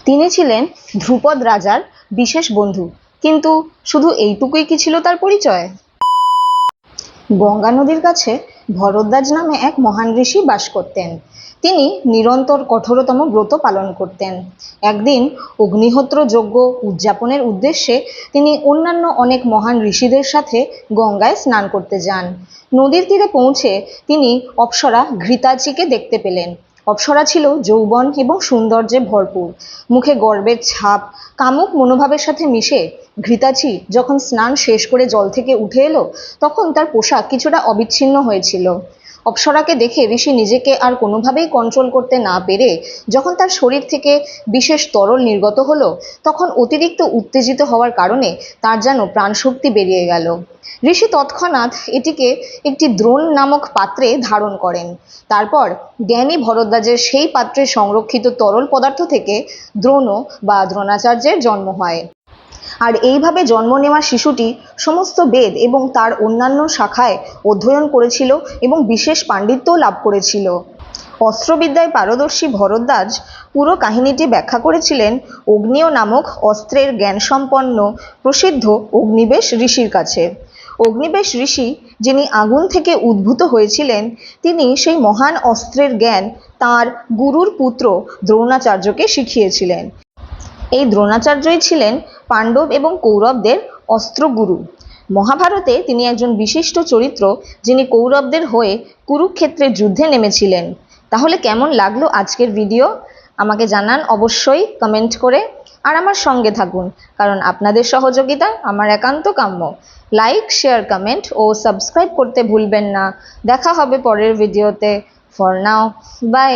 তিনি ছিলেন ধ্রুপদ রাজার বিশেষ বন্ধু, কিন্তু শুধু এইটুকুই কি ছিল তার পরিচয়? গঙ্গা নদীর কাছে ভরদ্বাজ নামে এক মহান ঋষি বাস করতেন। তিনি নিরন্তর কঠোরতম ব্রত পালন করতেন। একদিন অগ্নিহোত্র যজ্ঞ উদযাপনের উদ্দেশ্যে তিনি অন্যান্য অনেক মহান ঋষিদের সাথে গঙ্গায় স্নান করতে যান। নদীর তীরে পৌঁছে তিনি অপ্সরা ঘৃতাচিকে দেখতে পেলেন। অপ্সরা ছিল যৌবন এবং সৌন্দর্যে ভরপুর, মুখে গর্বের ছাপ। কামুক মনোভাবের সাথে মিশে ঘৃতাচি যখন স্নান শেষ করে জল থেকে উঠে এলো, তখন তার পোশাক কিছুটা অবিচ্ছিন্ন হয়েছিল। অপ্সরাকে দেখে ঋষি নিজেকে আর কোনোভাবেই কন্ট্রোল করতে না পেরে যখন তার শরীর থেকে বিশেষ তরল নির্গত হলো, তখন অতিরিক্ত উত্তেজিত হওয়ার কারণে তার যেন প্রাণশক্তি বেরিয়ে গেল। ঋষি তৎক্ষণাৎ এটিকে একটি দ্রোণ নামক পাত্রে ধারণ করেন। তারপর জ্ঞানী ভরদ্বাজের সেই পাত্রে সংরক্ষিত তরল পদার্থ থেকে দ্রোণ বা দ্রোণাচার্যের জন্ম হয়। আর এইভাবে জন্ম নেওয়া শিশুটি সমস্ত বেদ এবং তার অন্যান্য শাখায় অধ্যয়ন করেছিল এবং বিশেষ পাণ্ডিত্যও লাভ করেছিল। অস্ত্রবিদ্যায় পারদর্শী ভরদ্বাজ পুরো কাহিনীটি ব্যাখ্যা করেছিলেন অগ্নিয় নামক অস্ত্রের জ্ঞানসম্পন্ন প্রসিদ্ধ অগ্নিবেশ ঋষির কাছে। অগ্নিবেশ ঋষি, যিনি আগুন থেকে উদ্ভূত হয়েছিলেন, তিনি সেই মহান অস্ত্রের জ্ঞান তাঁর গুরুর পুত্র দ্রোণাচার্যকে শিখিয়েছিলেন। এই দ্রোণাচার্যই ছিলেন পাণ্ডব এবং কৌরবদের অস্ত্রগুরু। মহাভারতে তিনি একজন বিশিষ্ট চরিত্র, যিনি কৌরবদের হয়ে কুরুক্ষেত্রের যুদ্ধে নেমেছিলেন। তাহলে কেমন লাগলো আজকের ভিডিও? আমাকে জানান অবশ্যই কমেন্ট করে, আর আমার সঙ্গে থাকুন, কারণ আপনাদের সহযোগিতা আমার একান্ত কাম্য। লাইক, শেয়ার, কমেন্ট ও সাবস্ক্রাইব করতে ভুলবেন না। দেখা হবে পরের ভিডিওতে। For now, by.